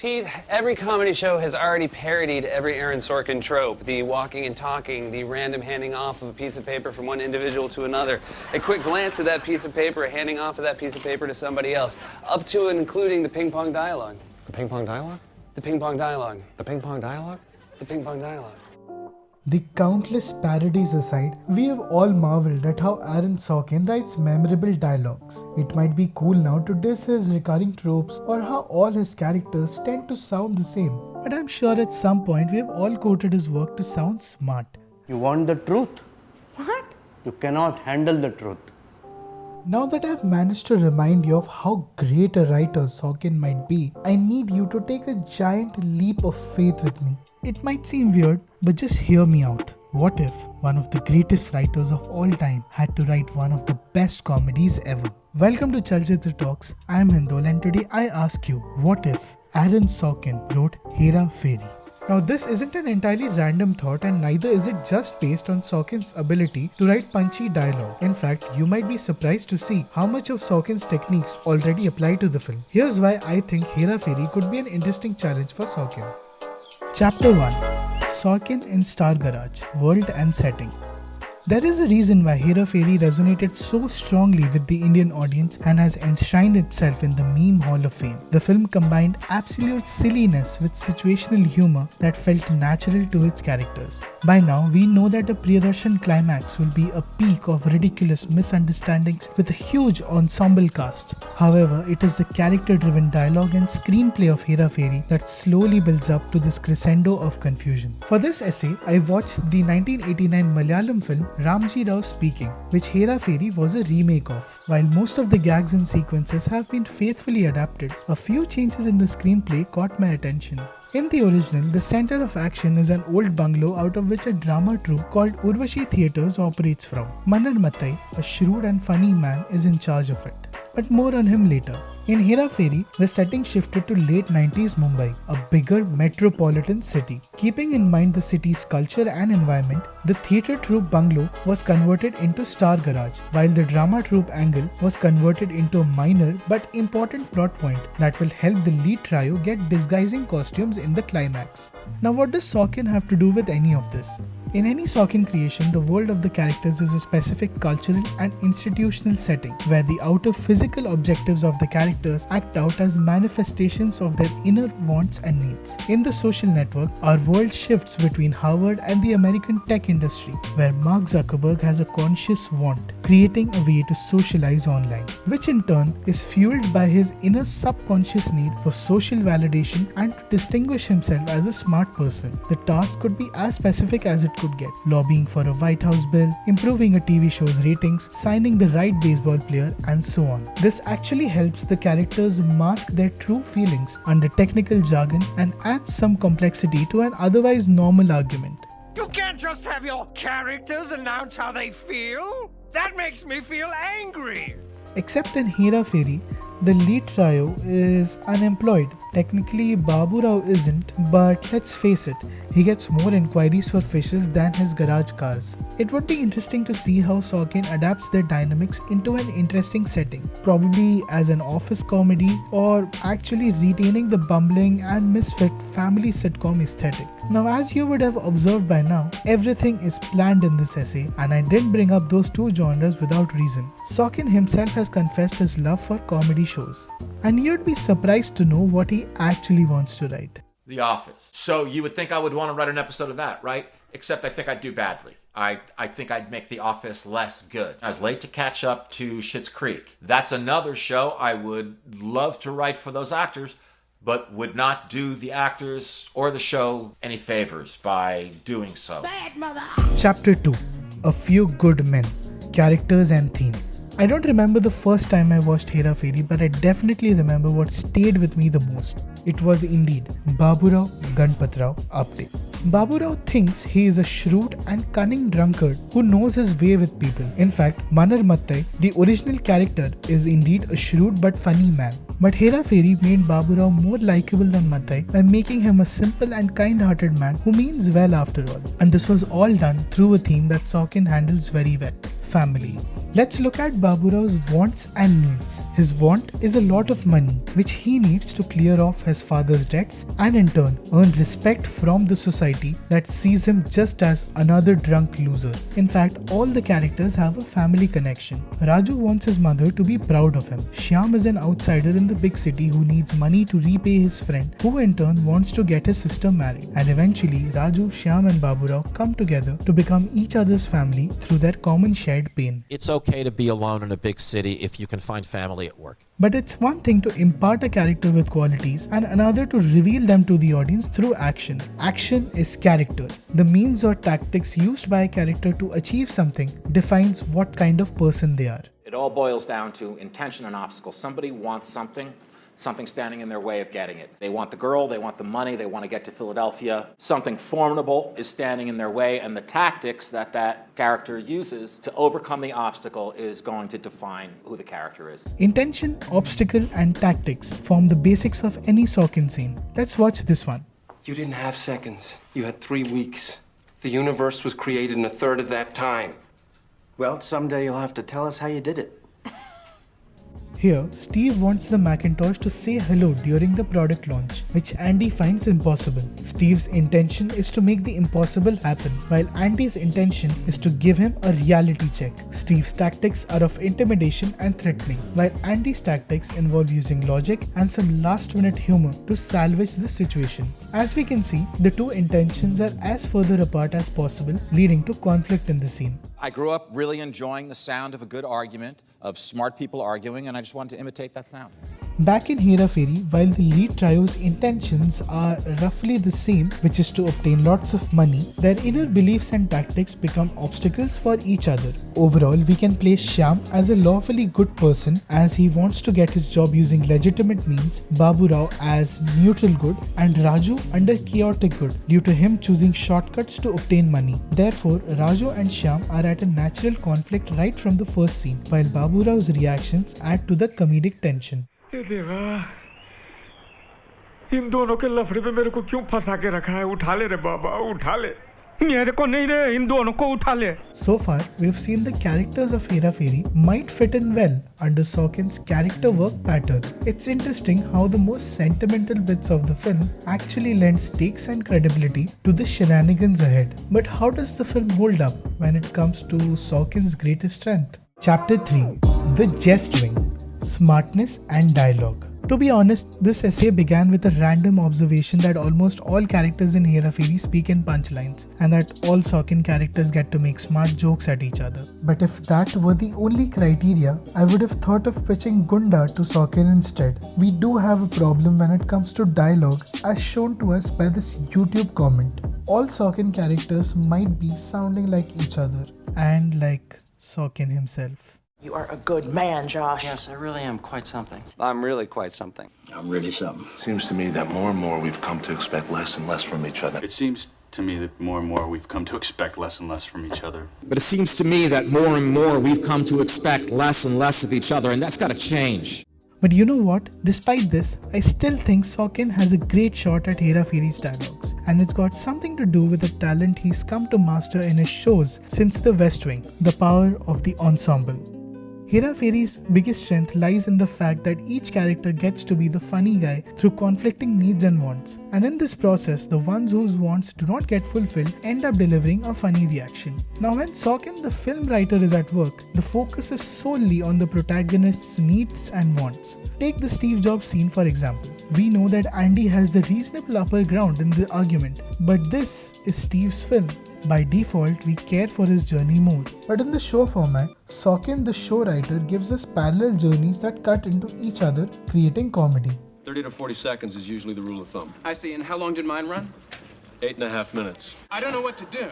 Pete, every comedy show has already parodied every Aaron Sorkin trope. The walking and talking, the random handing off of a piece of paper from one individual to another, a quick glance at that piece of paper, a handing off of that piece of paper to somebody else, up to and including the ping pong dialogue. The ping pong dialogue? The ping pong dialogue. The ping pong dialogue? The ping pong dialogue. The countless parodies aside, we have all marveled at how Aaron Sorkin writes memorable dialogues. It might be cool now to diss his recurring tropes or how all his characters tend to sound the same. But I'm sure at some point we have all quoted his work to sound smart. You want the truth? What? You cannot handle the truth. Now that I've managed to remind you of how great a writer Sorkin might be, I need you to take a giant leap of faith with me. It might seem weird, but just hear me out. What if one of the greatest writers of all time had to write one of the best comedies ever? Welcome to Chalchitra Talks. I am Hindol and today I ask you, what if Aaron Sorkin wrote Hera Pheri? Now this isn't an entirely random thought and neither is it just based on Sorkin's ability to write punchy dialogue. In fact, you might be surprised to see how much of Sorkin's techniques already apply to the film. Here's why I think Hera Pheri could be an interesting challenge for Sorkin. Chapter 1. Sorkin in Star Garage, World and Setting. There is a reason why Hera Pheri resonated so strongly with the Indian audience and has enshrined itself in the Meme Hall of Fame. The film combined absolute silliness with situational humor that felt natural to its characters. By now, we know that the Priyadarshan climax will be a peak of ridiculous misunderstandings with a huge ensemble cast. However, it is the character-driven dialogue and screenplay of Hera Pheri that slowly builds up to this crescendo of confusion. For this essay, I watched the 1989 Malayalam film Ramji Rao Speaking, which Hera Pheri was a remake of. While most of the gags and sequences have been faithfully adapted, a few changes in the screenplay caught my attention. In the original, the center of action is an old bungalow out of which a drama troupe called Urvashi Theatres operates from. Manar Mattai, a shrewd and funny man, is in charge of it. But more on him later. In Hera Pheri, the setting shifted to late 90s Mumbai, a bigger metropolitan city. Keeping in mind the city's culture and environment, the theatre troupe bungalow was converted into Star Garage, while the drama troupe angle was converted into a minor but important plot point that will help the lead trio get disguising costumes in the climax. Now what does Sorkin have to do with any of this? In any Sorkin creation, the world of the characters is a specific cultural and institutional setting, where the outer physical objectives of the characters act out as manifestations of their inner wants and needs. In The Social Network, our world shifts between Harvard and the American tech industry, where Mark Zuckerberg has a conscious want, creating a way to socialize online, which in turn is fueled by his inner subconscious need for social validation and to distinguish himself as a smart person. The task could be as specific as it could get: lobbying for a White House bill, improving a TV show's ratings, signing the right baseball player, and so on. This actually helps the characters mask their true feelings under technical jargon and adds some complexity to an otherwise normal argument. You can't just have your characters announce how they feel. That makes me feel angry. Except in Hera Pheri, the lead trio is unemployed. Technically, Babu Rao isn't, but let's face it, he gets more inquiries for fishes than his garage cars. It would be interesting to see how Sorkin adapts their dynamics into an interesting setting, probably as an office comedy or actually retaining the bumbling and misfit family sitcom aesthetic. Now, as you would have observed by now, everything is planned in this essay, and I didn't bring up those two genres without reason. Sorkin himself has confessed his love for comedy shows, and you'd be surprised to know what he actually wants to write. The Office. So you would think I would want to write an episode of that, right? Except I think I'd do badly. I think I'd make The Office less good. I was late to catch up to Schitt's Creek. That's another show I would love to write for those actors, but would not do the actors or the show any favors by doing so. Bad mother! Chapter 2. A Few Good Men. Characters and Theme. I don't remember the first time I watched Hera Pheri, but I definitely remember what stayed with me the most. It was indeed Babu Rao Ganpat Rao Apte. Babu Rao thinks he is a shrewd and cunning drunkard who knows his way with people. In fact, Manar Mattai, the original character, is indeed a shrewd but funny man. But Hera Pheri made Babu Rao more likable than Mattai by making him a simple and kind-hearted man who means well after all. And this was all done through a theme that Sorkin handles very well: family. Let's look at Baburao's wants and needs. His want is a lot of money, which he needs to clear off his father's debts and in turn earn respect from the society that sees him just as another drunk loser. In fact, all the characters have a family connection. Raju wants his mother to be proud of him. Shyam is an outsider in the big city who needs money to repay his friend, who in turn wants to get his sister married. And eventually, Raju, Shyam and Baburao come together to become each other's family through their common shared pain. It's okay to be alone in a big city if you can find family at work. But it's one thing to impart a character with qualities and another to reveal them to the audience through action. Action is character. The means or tactics used by a character to achieve something defines what kind of person they are. It all boils down to intention and obstacles. Somebody wants something standing in their way of getting it. They want the girl, they want the money, they want to get to Philadelphia. Something formidable is standing in their way, and the tactics that that character uses to overcome the obstacle is going to define who the character is. Intention, obstacle, and tactics form the basics of any Sorkin scene. Let's watch this one. You didn't have seconds. You had 3 weeks. The universe was created in a third of that time. Well, someday you'll have to tell us how you did it. Here, Steve wants the Macintosh to say hello during the product launch, which Andy finds impossible. Steve's intention is to make the impossible happen, while Andy's intention is to give him a reality check. Steve's tactics are of intimidation and threatening, while Andy's tactics involve using logic and some last-minute humor to salvage the situation. As we can see, the two intentions are as further apart as possible, leading to conflict in the scene. I grew up really enjoying the sound of a good argument, of smart people arguing, and I just wanted to imitate that sound. Back in Hera Pheri, while the lead trio's intentions are roughly the same, which is to obtain lots of money, their inner beliefs and tactics become obstacles for each other. Overall, we can place Shyam as a lawfully good person as he wants to get his job using legitimate means, Baburao as neutral good, and Raju under chaotic good due to him choosing shortcuts to obtain money. Therefore, Raju and Shyam are at a natural conflict right from the first scene, while Baburao's reactions add to the comedic tension. देवा, इन दोनों के लफड़े पे मेरे को क्यों फंसा के रखा है? उठा ले रे बाबा, उठा ले। मेरे को नहीं रे, इन दोनों को उठा ले। So far, we've seen the characters of Hera Pheri might fit in well under Sorkin's character work pattern. It's interesting how the most sentimental bits of the film actually lend stakes and credibility to the shenanigans ahead. But how does the film hold up when it comes to Sorkin's greatest strength? Chapter 3: The Jest Wing. Smartness and dialogue. To be honest, this essay began with a random observation that almost all characters in Hera Pheri speak in punchlines, and that all Sorkin characters get to make smart jokes at each other. But if that were the only criteria, I would have thought of pitching Gunda to Sorkin instead. We do have a problem when it comes to dialogue, as shown to us by this YouTube comment. All Sorkin characters might be sounding like each other, and like Sorkin himself. You are a good man, Josh. Yes, I really am quite something. I'm really quite something. I'm really something. Seems to me that more and more we've come to expect less and less from each other. It seems to me that more and more we've come to expect less and less from each other. But it seems to me that more and more we've come to expect less and less of each other, and that's got to change. But you know what? Despite this, I still think Sorkin has a great shot at Hera Pheri's dialogues, and it's got something to do with the talent he's come to master in his shows since The West Wing, the power of the ensemble. Hera Pheri's biggest strength lies in the fact that each character gets to be the funny guy through conflicting needs and wants. And in this process, the ones whose wants do not get fulfilled end up delivering a funny reaction. Now when Sorkin, the film writer, is at work, the focus is solely on the protagonist's needs and wants. Take the Steve Jobs scene for example. We know that Andy has the reasonable upper ground in the argument, but this is Steve's film. By default, we care for his journey more. But in the show format, Sorkin, the show writer, gives us parallel journeys that cut into each other, creating comedy. 30 to 40 seconds is usually the rule of thumb. I see. And how long did mine run? 8.5 minutes. I don't know what to do.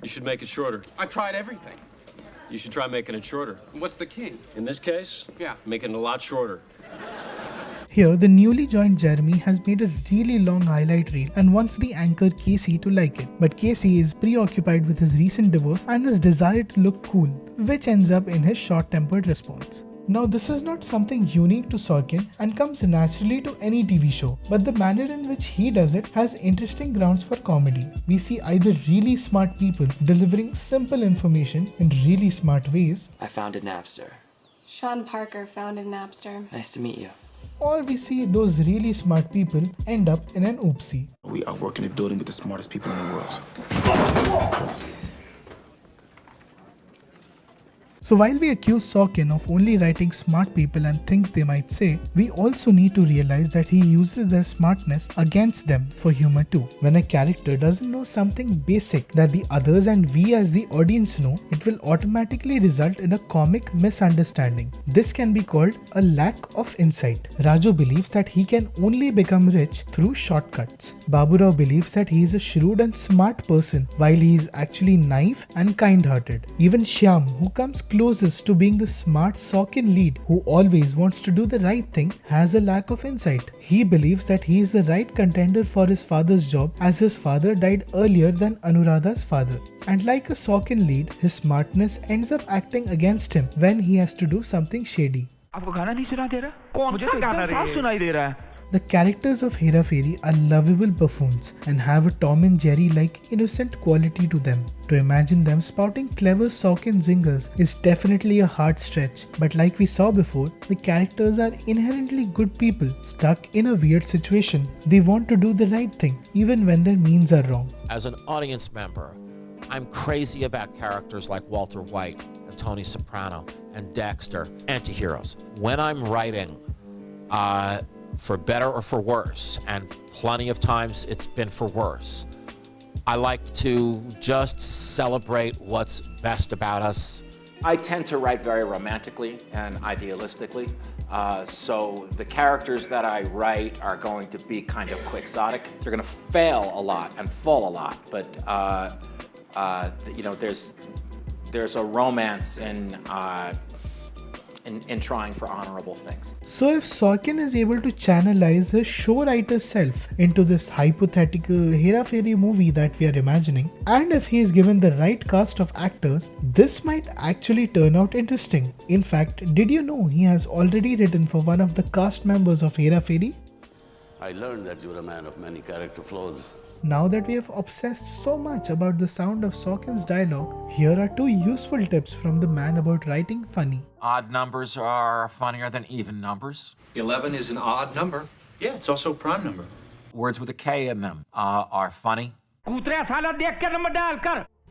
You should make it shorter. I've tried everything. You should try making it shorter. What's the key? In this case, making it a lot shorter. Here, the newly joined Jeremy has made a really long highlight reel and wants the anchor Casey to like it. But Casey is preoccupied with his recent divorce and his desire to look cool, which ends up in his short-tempered response. Now this is not something unique to Sorkin and comes naturally to any TV show, but the manner in which he does it has interesting grounds for comedy. We see either really smart people delivering simple information in really smart ways. I found a Napster. Sean Parker found a Napster. Nice to meet you. Or we see those really smart people end up in an oopsie. We are working a building with the smartest people in the world. So while we accuse Sorkin of only writing smart people and things they might say, we also need to realize that he uses their smartness against them for humor too. When a character doesn't know something basic that the others and we as the audience know, it will automatically result in a comic misunderstanding. This can be called a lack of insight. Raju believes that he can only become rich through shortcuts. Baburao believes that he is a shrewd and smart person while he is actually naive and kind-hearted. Even Shyam, who comes closest to being the smart Sorkin lead who always wants to do the right thing, has a lack of insight. He believes that he is the right contender for his father's job as his father died earlier than Anuradha's father. And like a Sorkin lead, his smartness ends up acting against him when he has to do something shady. आपको गाना नहीं सुनाई दे रहा? कौन सा गाना रे? साफ सुनाई दे रहा है. The characters of Hera Pheri are lovable buffoons and have a Tom and Jerry-like innocent quality to them. To imagine them spouting clever Sorkin zingers is definitely a hard stretch, but like we saw before, the characters are inherently good people stuck in a weird situation. They want to do the right thing, even when their means are wrong. As an audience member, I'm crazy about characters like Walter White and Tony Soprano and Dexter, anti-heroes. When I'm writing, for better or for worse, and plenty of times it's been for worse, I like to just celebrate what's best about us. I tend to write very romantically and idealistically, so the characters that I write are going to be kind of quixotic. They're going to fail a lot and fall a lot, but you know, there's a romance in trying for honorable things. So if Sorkin is able to channelize his show writer's self into this hypothetical Hera Pheri movie that we are imagining, and if he is given the right cast of actors, this might actually turn out interesting. In fact, did you know he has already written for one of the cast members of Hera Pheri? I learned that you're a man of many character flaws. Now that we have obsessed so much about the sound of Sorkin's dialogue, here are 2 useful tips from the man about writing funny. Odd numbers are funnier than even numbers. 11 is an odd number. Yeah, it's also a prime number. Words with a K in them are funny.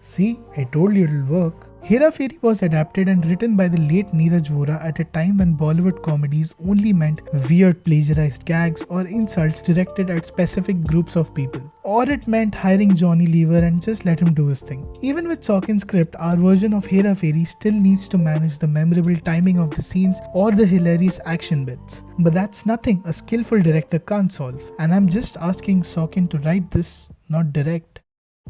See, I told you it'll work. Hera Pheri was adapted and written by the late Neeraj Vora at a time when Bollywood comedies only meant weird plagiarized gags or insults directed at specific groups of people. Or it meant hiring Johnny Lever and just let him do his thing. Even with Sorkin's script, our version of Hera Pheri still needs to manage the memorable timing of the scenes or the hilarious action bits. But that's nothing a skillful director can't solve. And I'm just asking Sorkin to write this, not direct.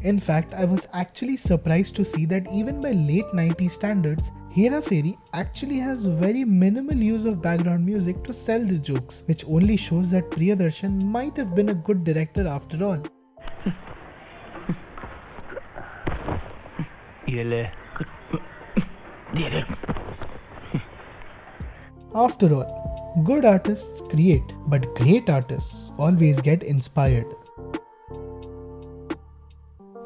In fact, I was actually surprised to see that even by late 90s standards, Hera Pheri actually has very minimal use of background music to sell the jokes, which only shows that Priyadarshan might have been a good director after all. After all, good artists create, but great artists always get inspired.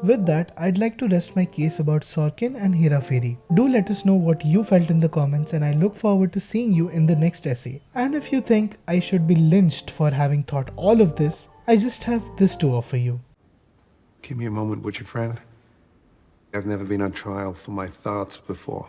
With that, I'd like to rest my case about Sorkin and Hera Pheri. Do let us know what you felt in the comments, and I look forward to seeing you in the next essay. And if you think I should be lynched for having thought all of this, I just have this to offer you. Give me a moment, would you, friend? I've never been on trial for my thoughts before.